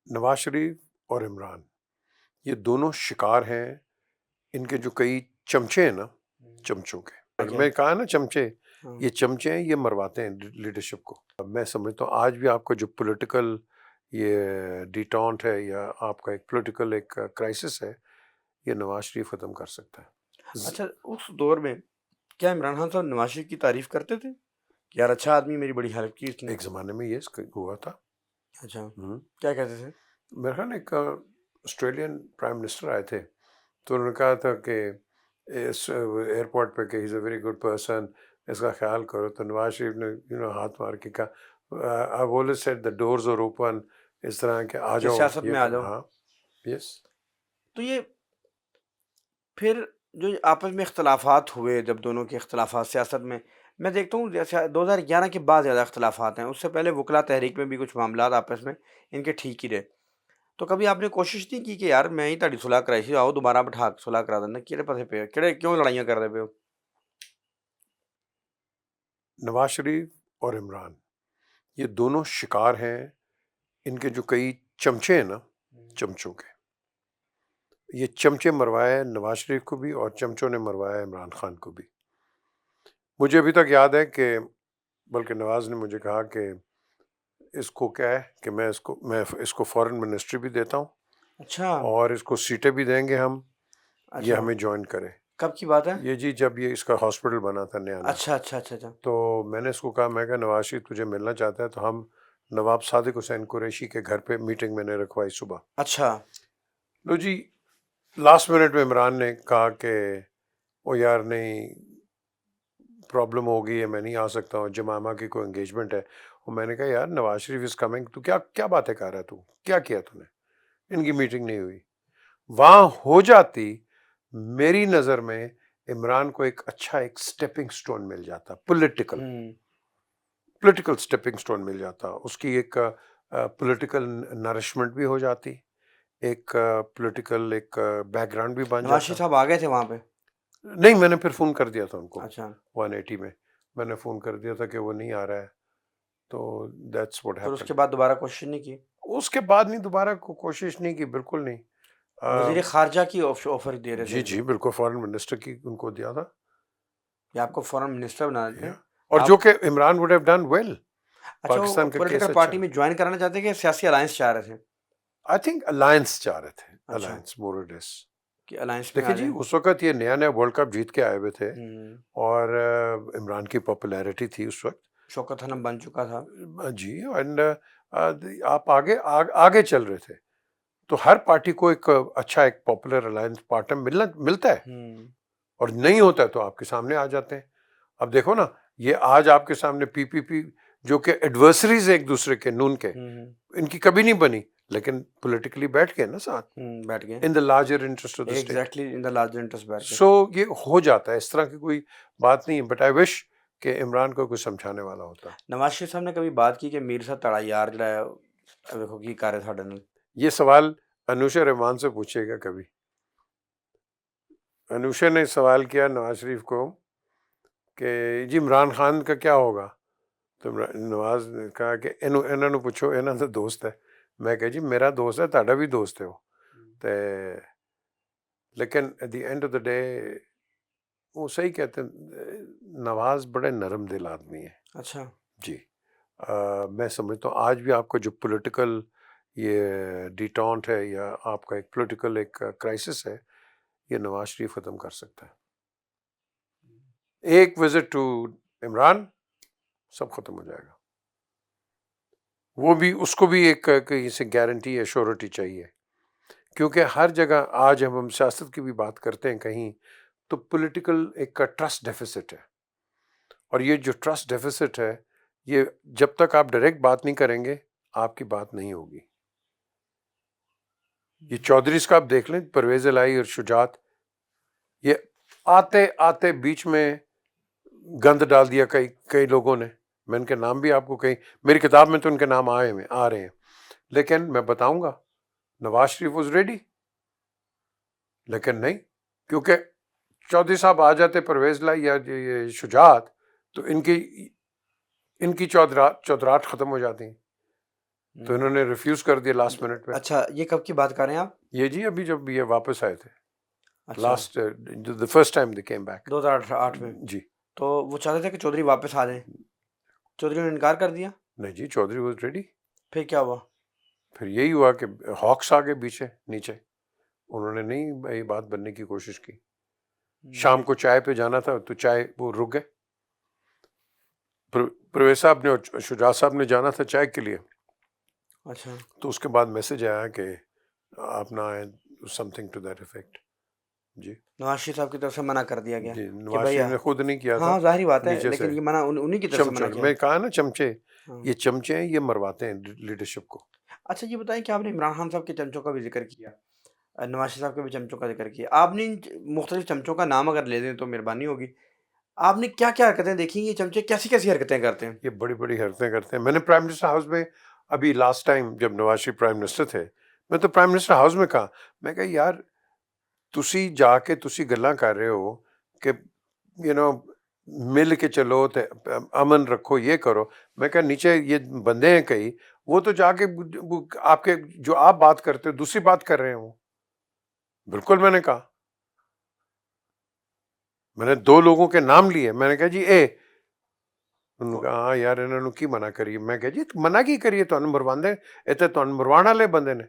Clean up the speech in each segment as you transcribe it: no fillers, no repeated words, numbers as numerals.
نواز شریف اور عمران یہ دونوں شکار ہیں ان کے جو کئی چمچے ہیں نا، چمچوں کے. اور میں کہا نا چمچے، یہ چمچے ہیں، یہ مرواتے ہیں لیڈرشپ کو. میں سمجھتا ہوں آج بھی آپ کا جو پولیٹیکل یہ ڈیٹانٹ ہے یا آپ کا ایک پولیٹیکل ایک کرائسس ہے، یہ نواز شریف ختم کر سکتا ہے. اچھا، اس دور میں کیا عمران خان صاحب نواز شریف کی تعریف کرتے تھے؟ یار اچھا آدمی، میری بڑی ہیلپ کی اس نے. ایک زمانے میں یہ ہوا تھا. اچھا، کیا کہتے تھے؟ میرا خیال ایک آسٹریلین پرائم منسٹر آئے تھے تو انہوں نے کہا تھا کہ اس ایئرپورٹ پہ کہ ہی از اے ویری گڈ پرسن، اس کا خیال کرو. تو نواز شریف نے ہاتھ مار کے کہا I always said the doors are open, اس طرح کہ آ جاؤ سیاست میں آ جاؤ. ہاں یس. تو یہ پھر جو آپس میں اختلافات ہوئے، جب دونوں کے اختلافات سیاست میں دیکھتا ہوں جیسے 2011 کے بعد زیادہ اختلافات ہیں. اس سے پہلے وکلا تحریک میں بھی کچھ معاملات آپس میں ان کے ٹھیک ہی رہے. تو کبھی آپ نے کوشش نہیں کی کہ یار میں ہی تاری صلاح کرائی سی، آؤ دوبارہ بٹھا کے صلاح کرا دینا؟ کہڑے پاسے پہ کہڑے کیوں لڑائیاں کر رہے پہ ہو؟ نواز شریف اور عمران یہ دونوں شکار ہیں ان کے جو کئی چمچے ہیں نا، چمچوں کے. یہ چمچے مروائے نواز شریف کو بھی اور چمچوں نے مروایا عمران خان کو بھی. مجھے ابھی تک یاد ہے کہ بلکہ نواز نے مجھے کہا کہ اس کو کیا ہے کہ میں اس کو فورن منسٹری بھی دیتا ہوں، اچھا اور اس کو سیٹیں بھی دیں گے ہم، یہ اچھا، ہمیں جوائن کرے. کب کی بات ہے؟ یہ جی جب یہ اس کا ہاسپٹل بنا تھا نیا نیا. اچھا اچھا اچھا اچھا. تو میں نے اس کو کہا، میں کہا نواز شریف تجھے ملنا چاہتا ہے تو ہم نواب صادق حسین قریشی کے گھر پہ میٹنگ میں نے رکھوائی صبح. اچھا، لو جی، لاسٹ منٹ میں عمران نے کہا کہ وہ یار نہیں، پرابلم ہو گئی ہے، میں نہیں آ سکتا ہوں، جمامہ کی کوئی انگیجمنٹ ہے. اور میں نے کہا یار نواز شریف از کمنگ، تو کیا باتیں کر رہا ہے تو کیا کیا تو نے؟ ان کی میٹنگ نہیں ہوئی. وہاں ہو جاتی میری نظر میں عمران کو ایک اچھا ایک سٹیپنگ سٹون مل جاتا، پولیٹیکل سٹیپنگ سٹون مل جاتا. اس کی ایک پولیٹیکل نرشمنٹ بھی ہو جاتی، ایک پولیٹیکل ایک بیک گراؤنڈ بھی بن نواز جاتا. شریف صاحب آ گئے تھے وہاں پہ؟ نہیں، میں نے پھر فون کر دیا تھا ان کو. اچھا، 180 میں نے فون کر دیا تھا کہ وہ نہیں آ رہا ہے. تو دیٹس واٹ پھر اس ہیپن. کے بعد دوبارہ کوشش نہیں کی؟ اس کے بعد نہیں، دوبارہ کوشش نہیں کی، بالکل نہیں. وزیر خارجہ کی آفر دے رہے تھے؟ جی بالکل، فارن منسٹر کی ان کو دیا تھا. یا آپ کو فورن منسٹر بنا دیتے ہیں؟ اور جو کہ Imran would have done well. اچھا، وہ پاکستان کا کیس پولیٹیکل اچھا، پارٹی میں جوائن کرانا چاہتے ہیں کہ سیاسی الائنس چاہ رہے تھے؟ آئی تھنک الائنس چاہ رہے تھے، اچھا، الائنس مور اور لیس. کہ الائنس میں آ دیکھیں جی، جائیں. اس وقت یہ نیا ورلڈ کپ جیت کے آئے ہوئے تھے، اور عمران کی پاپولیرٹی تھی اس وقت. شوکت حنم بن چکا تھا. جی، اینڈ آپ آگے چل رہے تھے. تو ہر پارٹی کو ایک اچھا ایک پاپولر الائنس پارٹنر ملتا ہے، اور نہیں ہوتا ہے تو آپ کے سامنے آ جاتے ہیں. اب دیکھو نا، یہ آج آپ کے سامنے پی جو کہ ایڈورسریز ایک دوسرے کے، نون کے، ان کی کبھی نہیں بنی، لیکن پولیٹیکلی بیٹھ گئے نا ساتھ، بیٹھ گئے in the larger interest of the state. Exactly in the larger interest بیٹھ گئے. سو یہ ہو جاتا ہے، اس طرح کی کوئی بات نہیں ہے. بٹ آئی وش کہ عمران کو کوئی سمجھانے والا ہوتا. نواز شریف صاحب نے کبھی بات کی کہ میر صاحب تڑا یار جڑا ہے دیکھو کی کر رہے ساڈے نال؟ یہ سوال انوشا رحمان سے پوچھے گا کبھی. انوشا نے سوال کیا نواز شریف کو کہ جی عمران خان کا کیا ہوگا؟ تو نواز نے کہا کہ انہوں نے پوچھو، انہوں نے دوست ہے. میں کہا جی میرا دوست ہے، تہاڈا بھی دوست ہے وہ. لیکن at the end of the day وہ صحیح کہتے ہیں، نواز بڑے نرم دل آدمی ہے. اچھا جی، میں سمجھتا ہوں آج بھی آپ کا جو پولیٹیکل یہ ڈیٹانٹ ہے یا آپ کا ایک پولیٹیکل ایک کرائسس ہے، یہ نواز شریف ختم کر سکتا ہے. ایک وزٹ ٹو عمران، سب ختم ہو جائے گا. وہ بھی، اس کو بھی ایک کہیں سے گارنٹی یا شورٹی چاہیے، کیونکہ ہر جگہ آج ہم سیاست کی بھی بات کرتے ہیں کہیں تو پولیٹیکل ایک ٹرسٹ ڈیفیسٹ ہے. اور یہ جو ٹرسٹ ڈیفیسٹ ہے، یہ جب تک آپ ڈائریکٹ بات نہیں کریں گے آپ کی بات نہیں ہوگی. یہ چودھریز کا آپ دیکھ لیں، پرویز الہی اور شجاعت، یہ آتے آتے بیچ میں گند ڈال دیا کئی لوگوں نے. میں ان کے نام بھی آپ کو میری کتاب میں تو ان کے نام آ رہے ہیں، لیکن میں بتاؤں گا نواز شریف واز ریڈی، لیکن نہیں، کیونکہ چودھری صاحب آ جاتے، پرویز الہی یا یہ شجاعت، تو ان کی چودراہٹ ختم ہو جاتی ہیں. تو انہوں نے ریفیوز کر دیا لاسٹ منٹ میں. اچھا یہ کب کی بات کر رہے ہیں آپ؟ یہ جی ابھی جب یہ واپس آئے تھے اچھا last the first time they came back. 2008 میں جی تو وہ چاہتے تھے کہ چودھری واپس آ جائیں، چودھری نے انکار کر دیا، نہیں جی چودھری واز ریڈی. پھر کیا ہوا؟ پھر یہی ہوا کہ ہاکس آ گئے پیچھے نیچے، انہوں نے نہیں یہ بات بننے کی کوشش کی. شام کو چائے پہ جانا تھا تو چائے وہ رک گئے. پرویز صاحب نے اور شجاعت صاحب نے جانا تھا چائے کے لیے، اچھا تو اس کے بعد میسج آیا کہ آپ نہ آئیں، something to that effect. جی نواز شریف صاحب کی طرف سے منع کر دیا گیا جی کہ نواز بھائی شریف نے خود نہیں کیا ہاں تھا، ہاں ظاہری بات ہے، نیچے سے لیکن یہ منع انہی کی طرف سے منع چمچے، کیا میں کہا نا چمچے، ہاں۔ یہ چمچے ہیں، یہ مرواتے ہیں لیڈرشپ کو. اچھا یہ بتائیں کہ آپ نے عمران خان صاحب کے چمچوں کا بھی ذکر کیا، نواز شریف صاحب کے بھی چمچوں کا ذکر کیا، آپ نے ان مختلف چمچوں کا نام اگر لے دیں تو مہربانی ہوگی. آپ نے کیا کیا حرکتیں دیکھی، یہ چمچے کیسی کیسی حرکتیں کرتے ہیں؟ یہ بڑی بڑی حرکتیں کرتے ہیں. میں نے پرائم منسٹر ہاؤس میں ابھی لاسٹ ٹائم جب نواز شریف پرائم منسٹر تھے، میں تو پرائم منسٹر ہاؤس میں کہا، میں کہا یار تسی جا کے تسی گلاں کر رہے ہو کہ مل کے چلو تے امن رکھو، یہ کرو. میں کہا نیچے یہ بندے ہیں کئی، وہ تو جا کے آپ کے جو آپ بات کرتے ہو دوسری بات کر رہے ہوں. بالکل میں نے کہا، میں نے 2 لوگوں کے نام لیے، میں نے کہا جی انہوں نے کہا ہاں یار انہوں نے کی منع کری. میں کہا جی منع کی کریے تو مرواندے اتنے تو مروانا لے بندے نے.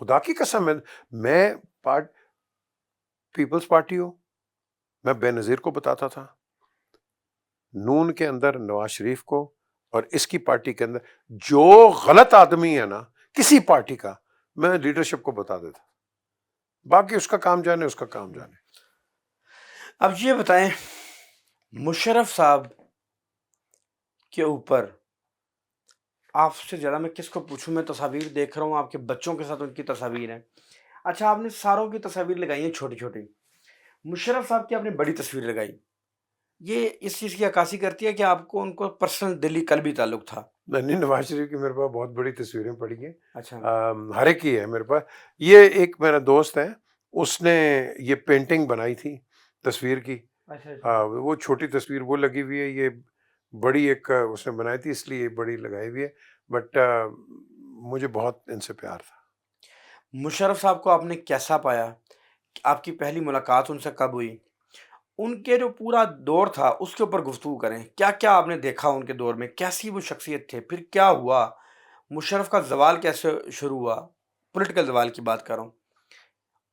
خدا کی قسم ہے، میں پیپلز پارٹی ہو، میں بے نظیر کو بتاتا تھا، نون کے اندر نواز شریف کو اور اس کی پارٹی کے اندر جو غلط آدمی ہے نا کسی پارٹی کا، میں لیڈرشپ کو بتا دیتا. باقی اس کا کام جانے، اس کا کام جانے. اب یہ بتائیں مشرف صاحب کے اوپر آپ سے زیادہ میں کس کو پوچھوں؟ میں تصاویر دیکھ رہا ہوں آپ کے بچوں کے ساتھ ان کی تصاویر ہیں. اچھا آپ نے ساروں کی تصاویر لگائی ہیں چھوٹی چھوٹی، مشرف صاحب کی آپ نے بڑی تصویر لگائی، یہ اس چیز کی عکاسی کرتی ہے کہ آپ کو ان کو پرسنل دلی قلبی تعلق تھا؟ نہیں نواز شریف کی میرے پاس بہت بڑی تصویریں پڑی ہیں، اچھا ہر ایک کی ہے میرے پاس. یہ ایک میرا دوست ہے، اس نے یہ پینٹنگ بنائی تھی تصویر کی. اچھا وہ چھوٹی تصویر وہ لگی ہوئی ہے، یہ بڑی ایک اس نے بنائی تھی اس لیے یہ بڑی لگائی ہوئی ہے. بٹ مجھے بہت ان سے پیار تھا. مشرف صاحب کو آپ نے کیسا پایا؟ آپ کی پہلی ملاقات ان سے کب ہوئی؟ ان کے جو پورا دور تھا اس کے اوپر گفتگو کریں، کیا کیا آپ نے دیکھا ان کے دور میں، کیسی وہ شخصیت تھے، پھر کیا ہوا، مشرف کا زوال کیسے شروع ہوا، پولیٹیکل زوال کی بات کر رہا ہوں،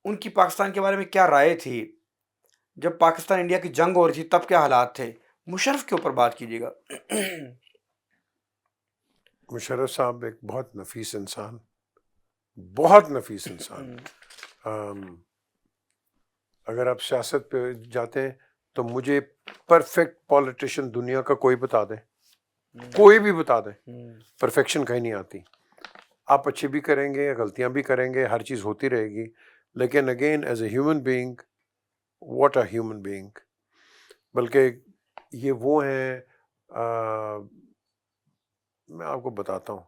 ان کی پاکستان کے بارے میں کیا رائے تھی، جب پاکستان انڈیا کی جنگ ہو رہی تھی تب کیا حالات تھے، مشرف کے اوپر بات کیجیے گا. مشرف صاحب ایک بہت نفیس انسان، بہت نفیس انسان. اگر آپ سیاست پہ جاتے ہیں تو مجھے پرفیکٹ پولیٹیشین دنیا کا کوئی بتا دیں، کوئی بھی بتا دیں، پرفیکشن کہیں نہیں آتی. آپ اچھے بھی کریں گے، غلطیاں بھی کریں گے، ہر چیز ہوتی رہے گی، لیکن again as a human being, what a human being. بلکہ یہ وہ ہیں، میں آپ کو بتاتا ہوں،